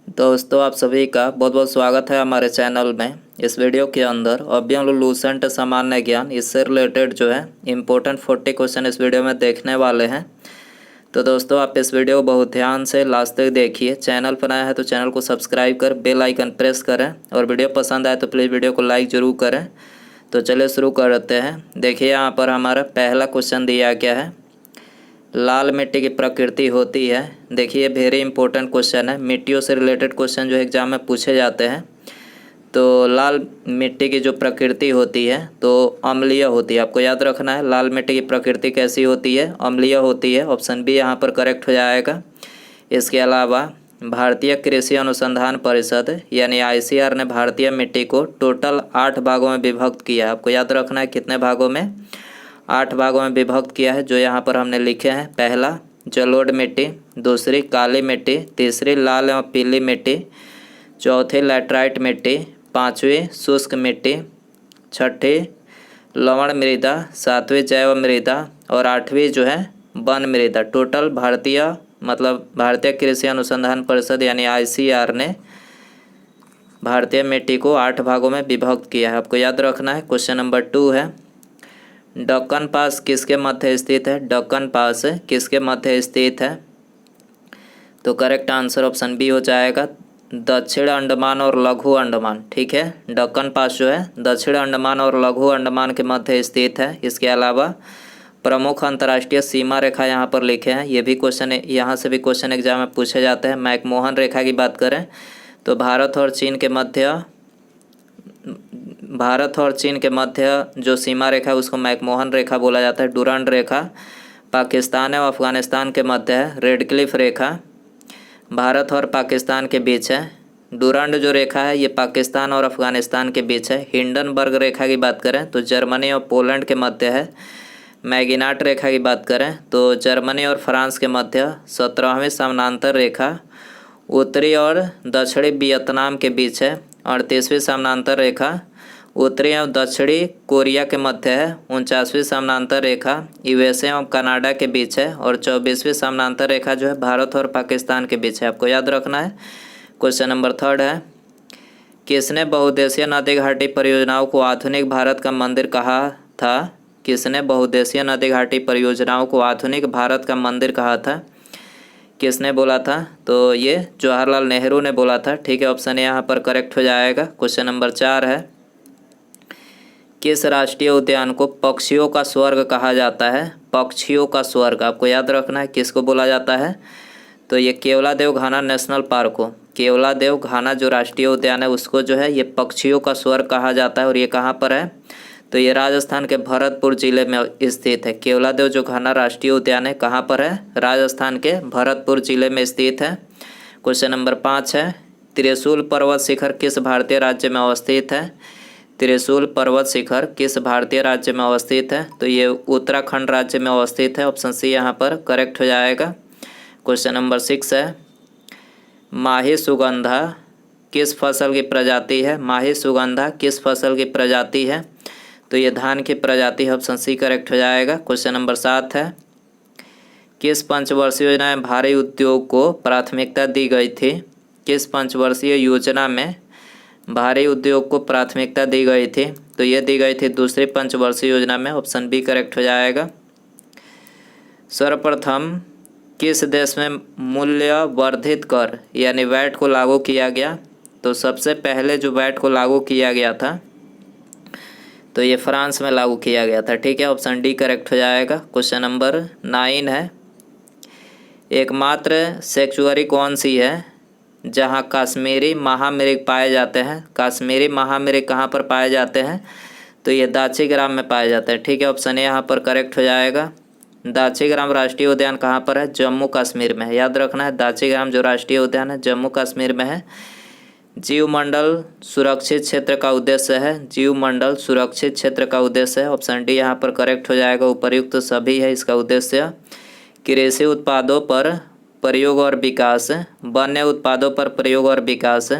दोस्तों आप सभी का बहुत बहुत स्वागत है हमारे चैनल में। इस वीडियो के अंदर अव्यय लूसेंट सामान्य ज्ञान इससे रिलेटेड जो है इम्पोर्टेंट 40 क्वेश्चन इस वीडियो में देखने वाले हैं। तो दोस्तों आप इस वीडियो को बहुत ध्यान से लास्ट तक देखिए। चैनल पर आया है तो चैनल को सब्सक्राइब कर बेल आइकन प्रेस करें और वीडियो पसंद आए तो प्लीज़ वीडियो को लाइक ज़रूर करें। तो चलिए शुरू करते हैं। देखिए यहाँ पर हमारा पहला क्वेश्चन दिया गया है, लाल मिट्टी की प्रकृति होती है। देखिए वेरी इंपॉर्टेंट क्वेश्चन है, मिट्टियों से रिलेटेड क्वेश्चन जो एग्जाम में पूछे जाते हैं। तो लाल मिट्टी की जो प्रकृति होती है तो अम्लीय होती है। आपको याद रखना है लाल मिट्टी की प्रकृति कैसी होती है, अम्लीय होती है। ऑप्शन बी यहाँ पर करेक्ट हो जाएगा। इसके अलावा भारतीय कृषि अनुसंधान परिषद यानी ICAR ने भारतीय मिट्टी को टोटल 8 भागों में विभक्त किया है। आपको याद रखना है कितने भागों में, 8 भागों में विभक्त किया है, जो यहाँ पर हमने लिखे हैं। पहला जलोढ़ मिट्टी, दूसरी काली मिट्टी, तीसरी लाल एवं पीली मिट्टी, चौथी लैटराइट मिट्टी, पांचवी शुष्क मिट्टी, छठी लवण मृदा, सातवीं जैव मृदा और आठवीं जो है वन मृदा। टोटल भारतीय कृषि अनुसंधान परिषद यानी ICAR ने भारतीय मिट्टी को 8 भागों में विभक्त किया है। आपको याद रखना है। क्वेश्चन नंबर 2 है, दक्कन पास किसके मध्य स्थित है? दक्कन पास किसके मध्य स्थित है? तो करेक्ट आंसर ऑप्शन बी हो जाएगा, दक्षिण अंडमान और लघु अंडमान। ठीक है, दक्कन पास जो है दक्षिण अंडमान और लघु अंडमान के मध्य स्थित है। इसके अलावा प्रमुख अंतर्राष्ट्रीय सीमा रेखा यहाँ पर लिखे हैं। ये भी क्वेश्चन, यहाँ से भी क्वेश्चन एग्जाम में पूछे जाते हैं। मैकमोहन रेखा की बात करें तो भारत और चीन के मध्य जो सीमा रेखा है उसको मैकमोहन रेखा बोला जाता है। डुरंड रेखा पाकिस्तान और अफगानिस्तान के मध्य है। रेड क्लिफ रेखा भारत और पाकिस्तान के बीच है। डुरंड जो रेखा है ये पाकिस्तान और अफगानिस्तान के बीच है। हिंडनबर्ग रेखा की बात करें तो जर्मनी और पोलैंड के मध्य है। मैगिनाट रेखा की बात करें तो जर्मनी और फ्रांस के मध्य। 17वीं समानांतर रेखा उत्तरी और दक्षिणी वियतनाम के बीच है। 38वीं समानांतर रेखा उत्तरी एवं दक्षिणी कोरिया के मध्य है। 49वीं समानांतर रेखा USA एवं कनाडा के बीच है। और 24वीं समानांतर रेखा जो है भारत और पाकिस्तान के बीच है। आपको याद रखना है। क्वेश्चन नंबर 3 है, किसने बहुउद्देशीय नदी घाटी परियोजनाओं को आधुनिक भारत का मंदिर कहा था? किसने बहुउद्देशीय नदी घाटी परियोजनाओं को आधुनिक भारत का मंदिर कहा था? किसने बोला था? तो ये जवाहरलाल नेहरू ने बोला था। ठीक है, ऑप्शन यहाँ पर करेक्ट हो जाएगा। क्वेश्चन नंबर 4 है, किस राष्ट्रीय उद्यान को पक्षियों का स्वर्ग कहा जाता है? पक्षियों का स्वर्ग आपको याद रखना है, किसको बोला जाता है? तो ये केवलादेव घाना नेशनल पार्क को, केवलादेव घाना जो राष्ट्रीय उद्यान है उसको जो है ये पक्षियों का स्वर्ग कहा जाता है। और ये कहाँ पर है? तो ये राजस्थान के भरतपुर जिले में स्थित है। केवलादेव जो घाना राष्ट्रीय उद्यान है कहाँ पर है? राजस्थान के भरतपुर जिले में स्थित है। क्वेश्चन नंबर 5 है, त्रिशूल पर्वत शिखर किस भारतीय राज्य में अवस्थित है? त्रिशूल पर्वत शिखर किस भारतीय राज्य में अवस्थित है? तो ये उत्तराखंड राज्य में अवस्थित है। ऑप्शन सी यहाँ पर करेक्ट हो जाएगा। क्वेश्चन नंबर 6 है, माही सुगंधा किस फसल की प्रजाति है? माही सुगंधा किस फसल की प्रजाति है? तो ये धान की प्रजाति है। ऑप्शन सी करेक्ट हो जाएगा। क्वेश्चन नंबर 7 है, किस पंचवर्षीय योजना में भारी उद्योग को प्राथमिकता दी गई थी? किस पंचवर्षीय योजना में भारी उद्योग को प्राथमिकता दी गई थी? तो ये दी गई थी दूसरी पंचवर्षीय योजना में। ऑप्शन बी करेक्ट हो जाएगा। सर्वप्रथम किस देश में मूल्य वर्धित कर यानी वैट को लागू किया गया? तो सबसे पहले जो वैट को लागू किया गया था तो ये फ्रांस में लागू किया गया था। ठीक है, ऑप्शन डी करेक्ट हो जाएगा। क्वेश्चन नंबर 9 है, एकमात्र सेंचुरी कौन सी है जहां कश्मीरी महामृग पाए जाते हैं? कश्मीरी महामृग कहाँ पर पाए जाते हैं? तो ये दाचीग्राम में पाए जाते हैं। ठीक है, ऑप्शन ए यहाँ पर करेक्ट हो जाएगा। दाचीग्राम राष्ट्रीय उद्यान कहाँ पर है? जम्मू कश्मीर में है। याद रखना है, दाचीग्राम जो राष्ट्रीय उद्यान है जम्मू कश्मीर में है। जीवमंडल सुरक्षित क्षेत्र का उद्देश्य है। जीवमंडल सुरक्षित क्षेत्र का उद्देश्य है। ऑप्शन डी यहाँ पर करेक्ट हो जाएगा। उपर्युक्त सभी है इसका उद्देश्य। कृषि उत्पादों पर प्रयोग और विकास, वन्य उत्पादों पर प्रयोग और विकास,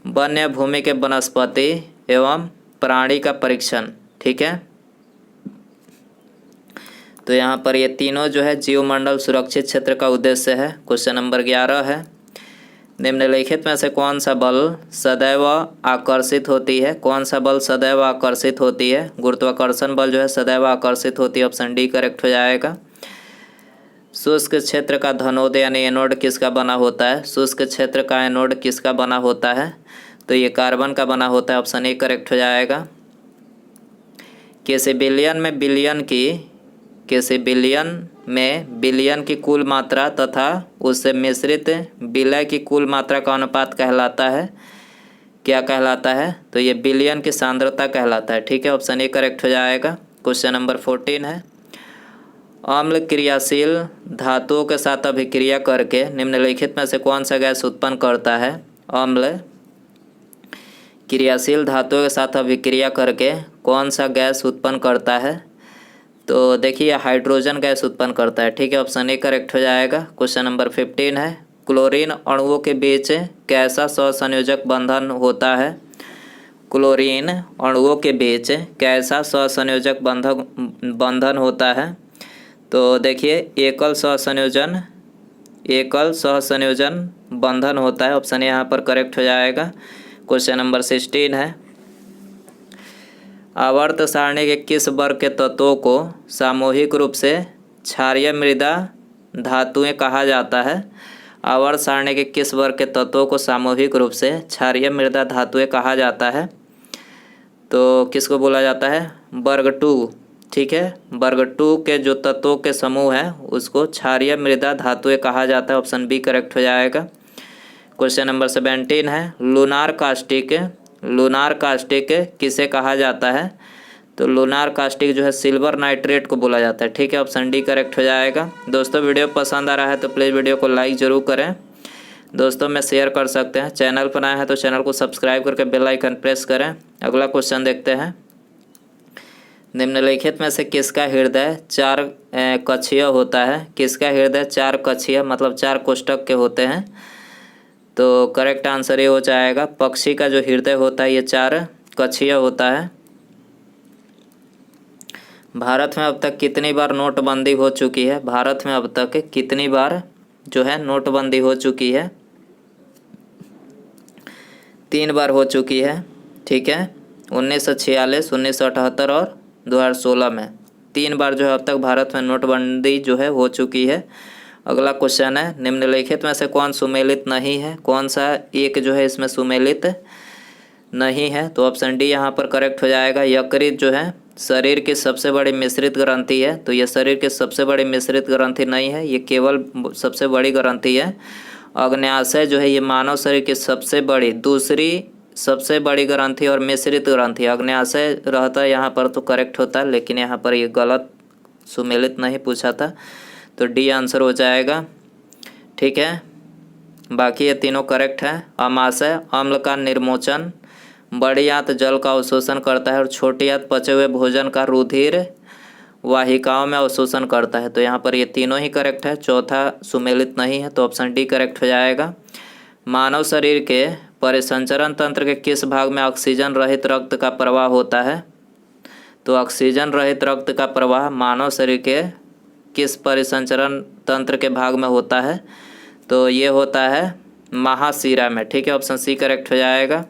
वन्य भूमि के वनस्पति एवं प्राणी का परीक्षण। ठीक है, तो यहाँ पर ये तीनों जो है जीवमंडल सुरक्षित क्षेत्र का उद्देश्य है। क्वेश्चन नंबर 11 है, निम्नलिखित में से कौन सा बल सदैव आकर्षित होती है? कौन सा बल सदैव आकर्षित होती है? गुरुत्वाकर्षण बल जो है सदैव आकर्षित होती है। ऑप्शन डी करेक्ट हो जाएगा। शुष्क क्षेत्र का धनोद यानी एनोड किसका बना होता है? शुष्क क्षेत्र का एनोड किसका बना होता है? तो ये कार्बन का बना होता है। ऑप्शन ए करेक्ट हो जाएगा। किसी बिलियन में बिलियन की कुल मात्रा तथा उससे मिश्रित विलय की कुल मात्रा का अनुपात कहलाता है, क्या कहलाता है? तो ये बिलियन की सांद्रता कहलाता है। ठीक है, ऑप्शन ए करेक्ट हो जाएगा। क्वेश्चन नंबर 14 है, अम्ल क्रियाशील धातुओं के साथ अभिक्रिया करके निम्नलिखित में से कौन सा गैस उत्पन्न करता है? अम्ल क्रियाशील धातुओं के साथ अभिक्रिया करके कौन सा गैस उत्पन्न करता है? तो देखिए हाइड्रोजन गैस उत्पन्न करता है। ठीक है, ऑप्शन ए करेक्ट हो जाएगा। क्वेश्चन नंबर 15 है, क्लोरीन अणुओं के बीच कैसा सहसंयोजक बंधन होता है? क्लोरीन अणुओं के बीच कैसा सहसंयोजक बंधन होता है? तो देखिए एकल सहसंयोजन बंधन होता है। ऑप्शन ए यहाँ पर करेक्ट हो जाएगा। क्वेश्चन नंबर 16 है, आवर्त सारणी के किस वर्ग के तत्वों को सामूहिक रूप से क्षारीय मृदा धातुएं कहा जाता है? आवर्त सारणी के किस वर्ग के तत्वों को सामूहिक रूप से क्षारीय मृदा धातुएं कहा जाता है? तो किसको बोला जाता है? वर्ग 2। ठीक है, वर्ग 2 के जो तत्वों के समूह है उसको क्षारीय मृदा धातुएं कहा जाता है। ऑप्शन बी करेक्ट हो जाएगा। क्वेश्चन नंबर 17 है, लूनार कास्टिक किसे कहा जाता है? तो लूनार कास्टिक जो है सिल्वर नाइट्रेट को बोला जाता है। ठीक है, ऑप्शन डी करेक्ट हो जाएगा। दोस्तों वीडियो पसंद आ रहा है तो प्लीज़ वीडियो को लाइक ज़रूर करें, दोस्तों में शेयर कर सकते हैं। चैनल पर आए हैं तो चैनल को सब्सक्राइब करके बेल आइकन प्रेस करें। अगला क्वेश्चन देखते हैं, निम्नलिखित में से किसका हृदय 4 कक्षीय होता है? किसका हृदय 4 कक्षीय मतलब 4 कोष्ठक के होते हैं? तो करेक्ट आंसर ये हो जाएगा, पक्षी का जो हृदय होता है ये 4 कक्षीय होता है। भारत में अब तक कितनी बार नोटबंदी हो चुकी है? भारत में अब तक कितनी बार जो है नोटबंदी हो चुकी है? 3 बार हो चुकी है। ठीक है, 1946, 1978 और 2016 में 3 बार जो है अब तक भारत में नोटबंदी जो है हो चुकी है। अगला क्वेश्चन है, निम्नलिखित में से कौन सुमेलित नहीं है? कौन सा एक जो है इसमें सुमेलित नहीं है? तो ऑप्शन डी यहाँ पर करेक्ट हो जाएगा। यकृत जो है शरीर की सबसे बड़ी मिश्रित ग्रंथि है, तो ये शरीर की सबसे बड़ी मिश्रित ग्रंथि नहीं है, ये केवल सबसे बड़ी ग्रंथि है। अग्न्याशय जो है ये मानव शरीर की दूसरी सबसे बड़ी ग्रंथि और मिश्रित ग्रंथि। अग्न्याशय रहता है यहाँ पर तो करेक्ट होता है, लेकिन यहाँ पर ये गलत सुमेलित नहीं पूछा था, तो डी आंसर हो जाएगा। ठीक है, बाकी ये तीनों करेक्ट है। अमाशय अम्ल का निर्मोचन, बड़ी आंत जल का अवशोषण करता है और छोटी आंत पचे हुए भोजन का रुधिर वाहिकाओं में अवशोषण करता है। तो यहाँ पर ये तीनों ही करेक्ट है, चौथा सुमेलित नहीं है, तो ऑप्शन डी करेक्ट हो जाएगा। मानव शरीर के परिसंचरण तंत्र के किस भाग में ऑक्सीजन रहित रक्त का प्रवाह होता है? तो ऑक्सीजन रहित रक्त का प्रवाह मानव शरीर के किस परिसंचरण तंत्र के भाग में होता है? तो ये होता है महाशिरा में। ठीक है, ऑप्शन सी करेक्ट हो जाएगा।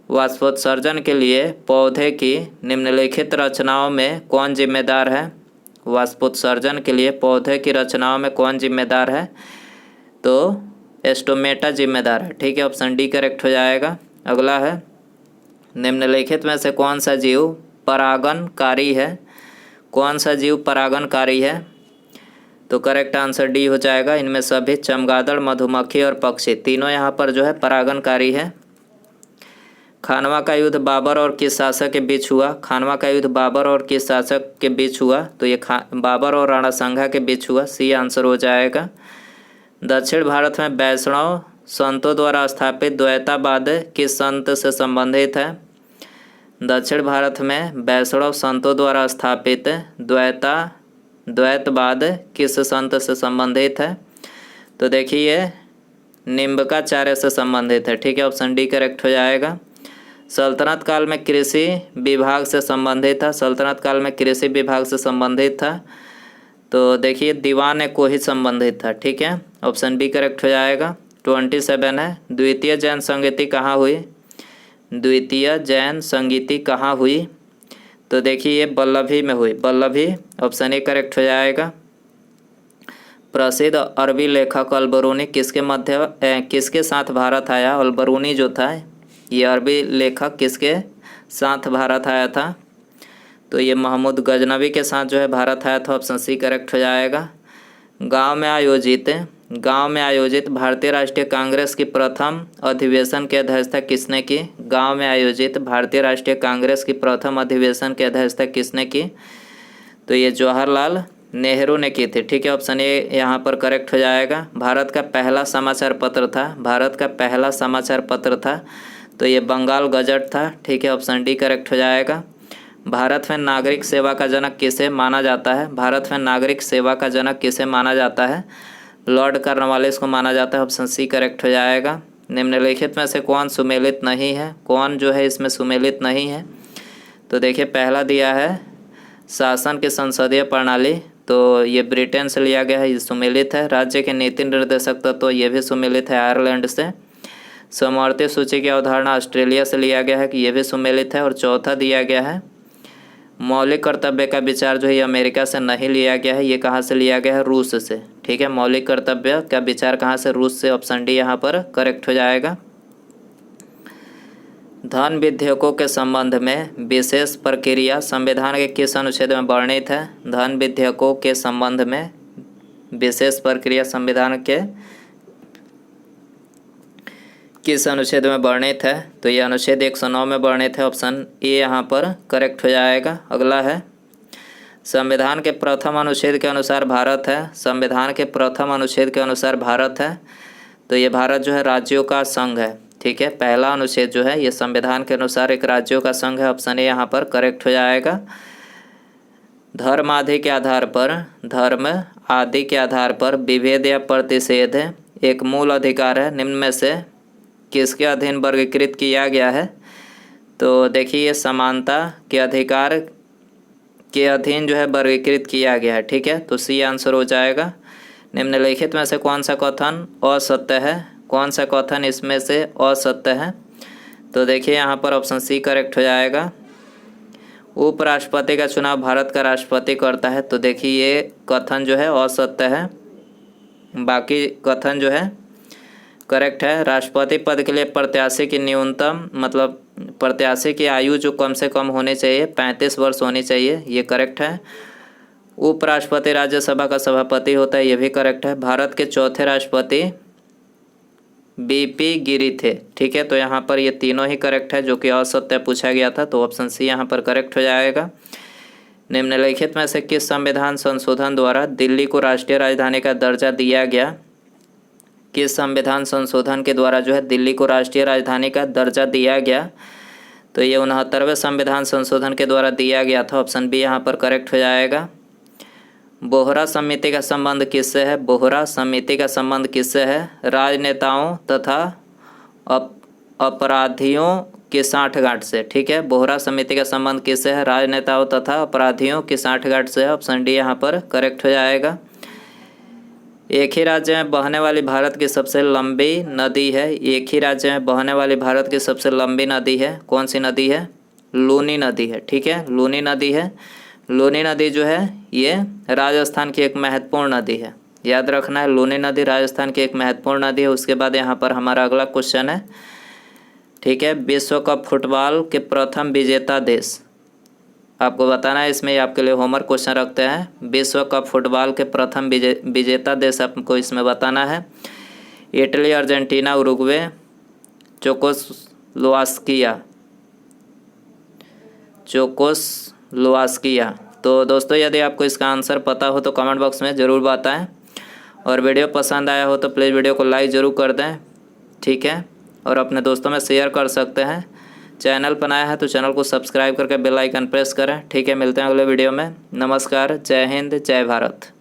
वाष्पोत्सर्जन के लिए पौधे की निम्नलिखित रचनाओं में कौन जिम्मेदार है? वाष्पोत्सर्जन के लिए पौधे की रचनाओं में कौन जिम्मेदार है? तो एस्टोमेटा जिम्मेदार है। ठीक है, ऑप्शन डी करेक्ट हो जाएगा। अगला है, निम्नलिखित में से कौन सा जीव परागणकारी है? कौन सा जीव परागणकारी है? तो करेक्ट आंसर डी हो जाएगा। इनमें सभी चमगादड़, मधुमक्खी और पक्षी तीनों यहाँ पर जो है परागणकारी है। खानवा का युद्ध बाबर और किस शासक के बीच हुआ? खानवा का युद्ध बाबर और किस शासक के बीच हुआ? तो ये बाबर और राणा सांगा के बीच हुआ। सी आंसर हो जाएगा। दक्षिण भारत में वैष्णव संतों द्वारा स्थापित द्वैतावाद किस संत से संबंधित है? दक्षिण भारत में वैष्णव संतों द्वारा स्थापित द्वैतवाद किस संत से संबंधित है? तो देखिए निम्बकाचार्य से संबंधित है। ठीक है, ऑप्शन डी करेक्ट हो जाएगा। सल्तनत काल में कृषि विभाग से संबंधित था। सल्तनत काल में कृषि विभाग से संबंधित था, तो देखिए दीवान को ही संबंधित था। ठीक है, ऑप्शन बी करेक्ट हो जाएगा। 27 है। द्वितीय जैन संगीति कहाँ हुई? द्वितीय जैन संगीति कहाँ हुई? तो देखिए ये वल्लभी में हुई। वल्लभी ऑप्शन ए करेक्ट हो जाएगा। प्रसिद्ध अरबी लेखक अल-बरूनी किसके साथ भारत आया? अल-बरूनी जो था ये अरबी लेखक किसके साथ भारत आया था? तो ये महमूद गजनवी के साथ जो है भारत आया था। ऑप्शन सी करेक्ट हो जाएगा। गांव में आयोजित भारतीय राष्ट्रीय कांग्रेस की प्रथम अधिवेशन की अध्यक्षता किसने की? गांव में आयोजित भारतीय राष्ट्रीय कांग्रेस की प्रथम अधिवेशन की अध्यक्षता किसने की? तो ये जवाहरलाल नेहरू ने की थी। ठीक है, ऑप्शन ए यहाँ पर करेक्ट हो जाएगा। भारत का पहला समाचार पत्र था तो ये बंगाल गजट था। ठीक है, ऑप्शन डी करेक्ट हो जाएगा। भारत में नागरिक सेवा का जनक किसे माना जाता है? भारत में नागरिक सेवा का जनक किसे माना जाता है? लॉर्ड कॉर्नवालिस को माना जाता है। ऑप्शन सी करेक्ट हो जाएगा। निम्नलिखित में से कौन सुमेलित नहीं है? कौन जो है इसमें सुमेलित नहीं है? तो देखिए पहला दिया है शासन की संसदीय प्रणाली, तो ये ब्रिटेन से लिया गया है, ये सुमेलित है। राज्य के नीति निर्देशक तत्व तो ये भी सुमेलित है आयरलैंड से। समवर्ती सूची की अवधारणा ऑस्ट्रेलिया से लिया गया है कि ये भी सुमेलित है। और चौथा दिया गया है मौलिक कर्तव्य का विचार जो है अमेरिका से नहीं लिया गया है, ये कहाँ से लिया गया है? रूस से। ठीक है, मौलिक कर्तव्य का विचार कहाँ से? रूस से। ऑप्शन डी यहाँ पर करेक्ट हो जाएगा। धन विधेयकों के संबंध में विशेष प्रक्रिया संविधान के किस अनुच्छेद में वर्णित है? धन विधेयकों के संबंध में विशेष प्रक्रिया संविधान के किस अनुच्छेद में वर्णित है? तो ये अनुच्छेद 109 में वर्णित है। ऑप्शन ए यहाँ पर करेक्ट हो जाएगा। अगला है संविधान के प्रथम अनुच्छेद के अनुसार भारत है। संविधान के प्रथम अनुच्छेद के अनुसार भारत है तो ये भारत जो है राज्यों का संघ है। ठीक है, पहला अनुच्छेद जो है ये संविधान के अनुसार एक राज्यों का संघ है। ऑप्शन ए यहाँ पर करेक्ट हो जाएगा। धर्म आदि के आधार पर विभेद या प्रतिषेध एक मूल अधिकार है। निम्न में से किसके अधीन वर्गीकृत किया गया है? तो देखिए ये समानता के अधिकार के अधीन जो है वर्गीकृत किया गया है। ठीक है, तो सी आंसर हो जाएगा। निम्नलिखित में से कौन सा कथन असत्य है? कौन सा कथन इसमें से असत्य है? तो देखिए यहाँ पर ऑप्शन सी करेक्ट हो जाएगा। उपराष्ट्रपति का चुनाव भारत का राष्ट्रपति करता है तो देखिए ये कथन जो है असत्य है। बाकी कथन जो है करेक्ट है। राष्ट्रपति पद के लिए प्रत्याशी की न्यूनतम प्रत्याशी की आयु जो कम से कम होनी चाहिए 35 वर्ष होनी चाहिए, ये करेक्ट है। उपराष्ट्रपति राज्यसभा का सभापति होता है, ये भी करेक्ट है। भारत के चौथे राष्ट्रपति बीपी गिरी थे। ठीक है, तो यहाँ पर ये तीनों ही करेक्ट है जो कि असत्य पूछा गया था, तो ऑप्शन सी यहाँ पर करेक्ट हो जाएगा। निम्नलिखित में से किस संविधान संशोधन द्वारा दिल्ली को राष्ट्रीय राजधानी का दर्जा दिया गया? किस संविधान संशोधन के द्वारा जो है दिल्ली को राष्ट्रीय राजधानी का दर्जा दिया गया? तो ये 69वें संविधान संशोधन के द्वारा दिया गया था। ऑप्शन बी यहाँ पर करेक्ट हो जाएगा। बोहरा समिति का संबंध किससे है? बोहरा समिति का संबंध किससे है? राजनेताओं तथा अपराधियों की साठगांठ से। ठीक है, बोहरा समिति का संबंध किससे है? राजनेताओं तथा अपराधियों की साठगांठ से है। ऑप्शन डी यहाँ पर करेक्ट हो जाएगा। एक ही राज्य में बहने वाली भारत की सबसे लंबी नदी है। एक ही राज्य में बहने वाली भारत की सबसे लंबी नदी है, कौन सी नदी है? लूनी नदी है। ठीक है, लूनी नदी है। लूनी नदी जो है ये राजस्थान की एक महत्वपूर्ण नदी है, याद रखना है। लूनी नदी राजस्थान की एक महत्वपूर्ण नदी है। उसके बाद यहाँ पर हमारा अगला क्वेश्चन है। ठीक है, विश्व कप फुटबॉल के प्रथम विजेता देश आपको बताना है। इसमें आपके लिए होमवर्क क्वेश्चन रखते हैं। विश्व कप फुटबॉल के प्रथम विजेता देश आपको इसमें बताना है। Italy, Argentina, Uruguay, Czechoslovakia. तो दोस्तों यदि आपको इसका आंसर पता हो तो कमेंट बॉक्स में ज़रूर बताएं, और वीडियो पसंद आया हो तो प्लीज़ वीडियो को लाइक ज़रूर कर दें। ठीक है, और अपने दोस्तों में शेयर कर सकते हैं। चैनल पर नया है तो चैनल को सब्सक्राइब करके बेल आइकन प्रेस करें। ठीक है, मिलते हैं अगले वीडियो में। नमस्कार, जय हिंद, जय भारत।